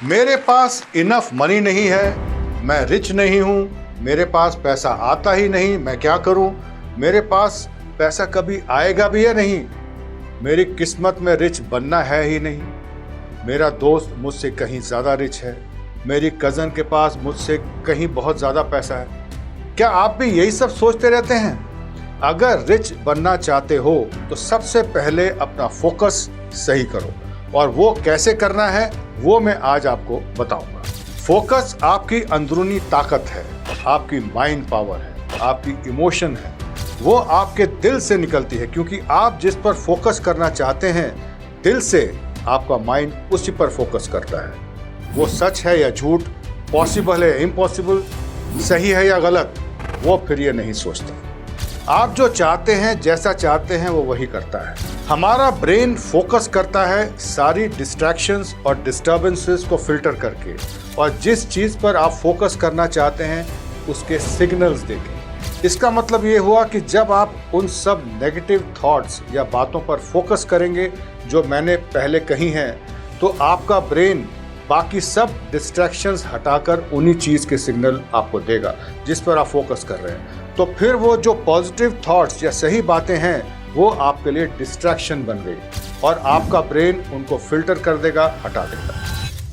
मेरे पास enough money नहीं है, मैं रिच नहीं हूँ, मेरे पास पैसा आता ही नहीं, मैं क्या करूँ, मेरे पास पैसा कभी आएगा भी या नहीं, मेरी किस्मत में रिच बनना है ही नहीं, मेरा दोस्त मुझसे कहीं ज़्यादा रिच है, मेरी कज़न के पास मुझसे कहीं बहुत ज़्यादा पैसा है। क्या आप भी यही सब सोचते रहते हैं? अगर रिच बनना चाहते हो तो सबसे पहले अपना फोकस सही करो, और वो कैसे करना है वो मैं आज आपको बताऊंगा। फोकस आपकी अंदरूनी ताकत है, आपकी माइंड पावर है, आपकी इमोशन है, वो आपके दिल से निकलती है, क्योंकि आप जिस पर फोकस करना चाहते हैं दिल से, आपका माइंड उसी पर फोकस करता है। वो सच है या झूठ, पॉसिबल है या इम्पॉसिबल, सही है या गलत, वो फिर ये नहीं सोचता। आप जो चाहते हैं, जैसा चाहते हैं, वो वही करता है। हमारा ब्रेन फोकस करता है सारी डिस्ट्रैक्शंस और डिस्टर्बेंसेस को फिल्टर करके, और जिस चीज़ पर आप फोकस करना चाहते हैं उसके सिग्नल्स देखें। इसका मतलब ये हुआ कि जब आप उन सब नेगेटिव थॉट्स या बातों पर फोकस करेंगे जो मैंने पहले कही हैं, तो आपका ब्रेन बाकी सब डिस्ट्रैक्शंस हटाकर उन्हीं चीज़ के सिग्नल आपको देगा जिस पर आप फोकस कर रहे हैं। तो फिर वो जो पॉजिटिव थॉट्स या सही बातें हैं वो आपके लिए डिस्ट्रैक्शन बन गई, और आपका ब्रेन उनको फिल्टर कर देगा, हटा देगा।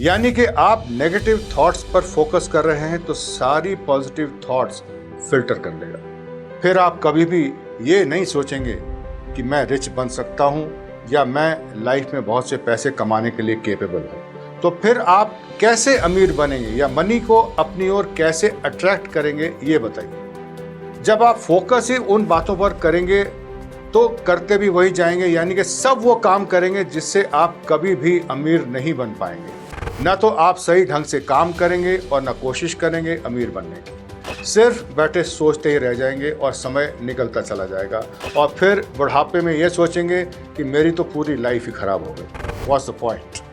यानी कि आप नेगेटिव थॉट्स पर फोकस कर रहे हैं तो सारी पॉजिटिव थॉट्स फिल्टर कर देगा। फिर आप कभी भी ये नहीं सोचेंगे कि मैं रिच बन सकता हूँ या मैं लाइफ में बहुत से पैसे कमाने के लिए केपेबल हूँ। तो फिर आप कैसे अमीर बनेंगे या मनी को अपनी ओर कैसे अट्रैक्ट करेंगे, ये बताइए। जब आप फोकस ही उन बातों पर करेंगे तो करते भी वही जाएंगे, यानी कि सब वो काम करेंगे जिससे आप कभी भी अमीर नहीं बन पाएंगे। ना तो आप सही ढंग से काम करेंगे और ना कोशिश करेंगे अमीर बनने की, सिर्फ बैठे सोचते ही रह जाएंगे और समय निकलता चला जाएगा, और फिर बुढ़ापे में ये सोचेंगे कि मेरी तो पूरी लाइफ ही खराब हो गई। What's the point?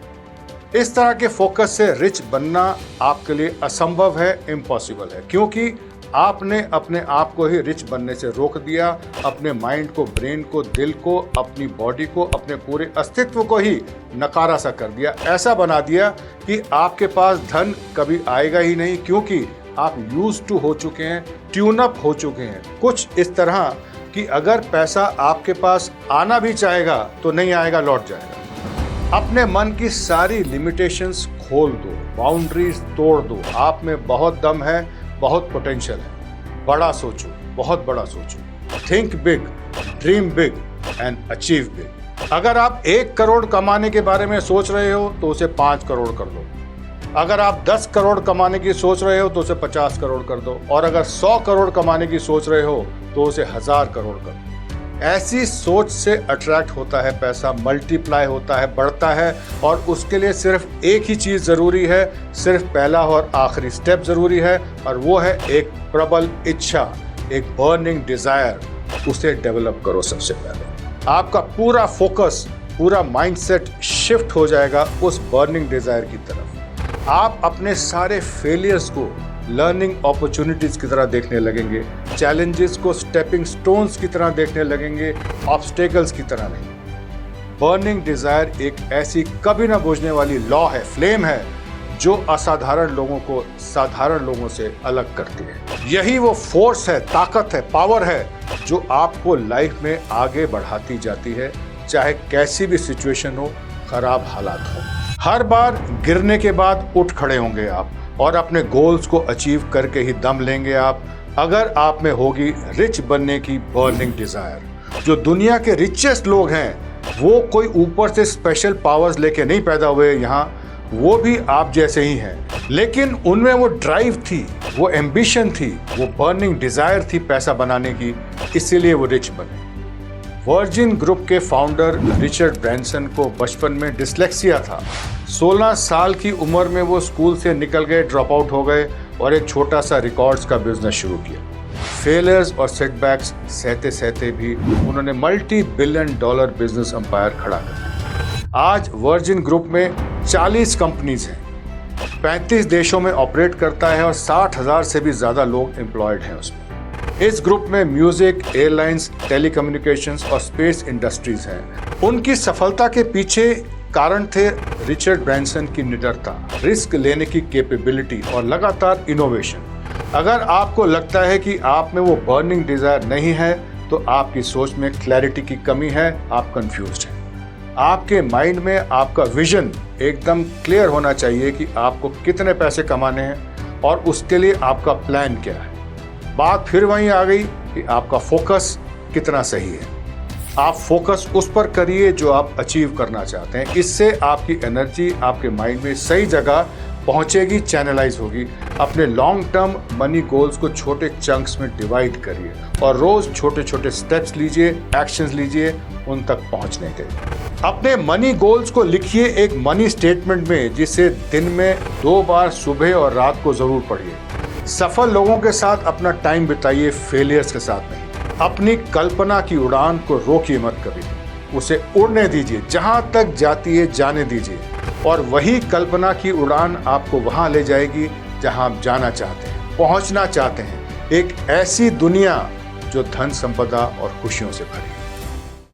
इस तरह के फोकस से रिच बनना आपके लिए असंभव है, इम्पॉसिबल है, क्योंकि आपने अपने आप को ही रिच बनने से रोक दिया। अपने माइंड को, ब्रेन को, दिल को, अपनी बॉडी को, अपने पूरे अस्तित्व को ही नकारा सा कर दिया। ऐसा बना दिया कि आपके पास धन कभी आएगा ही नहीं, क्योंकि आप यूज टू हो चुके हैं, ट्यून अप हो चुके हैं। कुछ इस तरह कि अगर पैसा आपके पास आना भी चाहेगा तो नहीं आएगा, लौट जाएगा। अपने मन की सारी लिमिटेशंस खोल दो, बाउंड्रीज तोड़ दो। आप में बहुत दम है, बहुत पोटेंशियल है। बड़ा सोचो, बहुत बड़ा सोचो। Think big, dream big and achieve big. अगर आप 1 करोड़ कमाने के बारे में सोच रहे हो तो उसे 5 करोड़ कर दो। अगर आप 10 करोड़ कमाने की सोच रहे हो तो उसे 50 करोड़ कर दो, और अगर 100 करोड़ कमाने की सोच रहे हो तो उसे 1000 करोड़ कर दो। ऐसी सोच से अट्रैक्ट होता है पैसा, मल्टीप्लाई होता है, बढ़ता है, और उसके लिए सिर्फ एक ही चीज़ ज़रूरी है, सिर्फ पहला और आखिरी स्टेप ज़रूरी है, और वो है एक प्रबल इच्छा, एक बर्निंग डिज़ायर। उसे डेवलप करो सबसे पहले। आपका पूरा फोकस, पूरा माइंडसेट शिफ्ट हो जाएगा उस बर्निंग डिज़ायर की तरफ। आप अपने सारे फेलियर्स को लर्निंग अपॉर्चुनिटीज़ की तरह देखने लगेंगे, चैलेंजेस को स्टेपिंग स्टोन्स की तरह देखने लगेंगे, ऑब्स्टेकल्स की तरह नहीं। बर्निंग डिज़ायर एक ऐसी कभी ना बुझने वाली लॉ है, फ्लेम है, जो असाधारण लोगों को साधारण लोगों से अलग करती है। यही वो फोर्स है, ताकत है, पावर है, जो आपको लाइफ में आगे बढ़ाती जाती है, चाहे कैसी भी सिचुएशन हो, खराब हालात हो। हर बार गिरने के बाद उठ खड़े होंगे आप, और अपने गोल्स को अचीव करके ही दम लेंगे आप, अगर आप में होगी रिच बनने की बर्निंग डिज़ायर। जो दुनिया के रिचेस्ट लोग हैं वो कोई ऊपर से स्पेशल पावर्स लेके नहीं पैदा हुए यहाँ, वो भी आप जैसे ही हैं, लेकिन उनमें वो ड्राइव थी, वो एम्बिशन थी, वो बर्निंग डिज़ायर थी पैसा बनाने की, इसीलिए वो रिच बने। वर्जिन ग्रुप के फाउंडर रिचर्ड ब्रैंसन को बचपन में डिसलेक्सिया था। 16 साल की उम्र में वो स्कूल से निकल गए, ड्रॉप आउट हो गए, और एक छोटा सा रिकॉर्ड्स का बिजनेस शुरू किया। फेलियर्स और सेटबैक्स सहते सहते भी उन्होंने $multi-billion बिजनेस एम्पायर खड़ा कर दिया। आज वर्जिन ग्रुप में 40 कंपनीज हैं, 35 देशों में ऑपरेट करता है, और 60,000 से भी ज़्यादा लोग एम्प्लॉयड हैं उसमें। इस ग्रुप में म्यूजिक, एयरलाइंस, टेलीकम्युनिकेशंस और स्पेस इंडस्ट्रीज हैं। उनकी सफलता के पीछे कारण थे रिचर्ड ब्रैंसन की निडरता, रिस्क लेने की कैपेबिलिटी और लगातार इनोवेशन। अगर आपको लगता है कि आप में वो बर्निंग डिजायर नहीं है तो आपकी सोच में क्लैरिटी की कमी है, आप कंफ्यूज्ड हैं। आपके माइंड में आपका विजन एकदम क्लियर होना चाहिए कि आपको कितने पैसे कमाने हैं और उसके लिए आपका प्लान क्या है। बात फिर वहीं आ गई कि आपका फोकस कितना सही है। आप फोकस उस पर करिए जो आप अचीव करना चाहते हैं। इससे आपकी एनर्जी आपके माइंड में सही जगह पहुंचेगी, चैनलाइज होगी। अपने लॉन्ग टर्म मनी गोल्स को छोटे चंक्स में डिवाइड करिए और रोज छोटे छोटे स्टेप्स लीजिए, एक्शंस लीजिए उन तक पहुंचने के। अपने मनी गोल्स को लिखिए एक मनी स्टेटमेंट में, जिसे दिन में 2 बार सुबह और रात को जरूर पढ़िए। सफल लोगों के साथ अपना टाइम बिताइए, फेलियर्स के साथ नहीं। अपनी कल्पना की उड़ान को रोकिए मत कभी, उसे उड़ने दीजिए, जहां तक जाती है जाने दीजिए और वही कल्पना की उड़ान आपको वहां ले जाएगी जहां आप जाना चाहते हैं, पहुंचना चाहते हैं। एक ऐसी दुनिया जो धन संपदा और खुशियों से भरी है।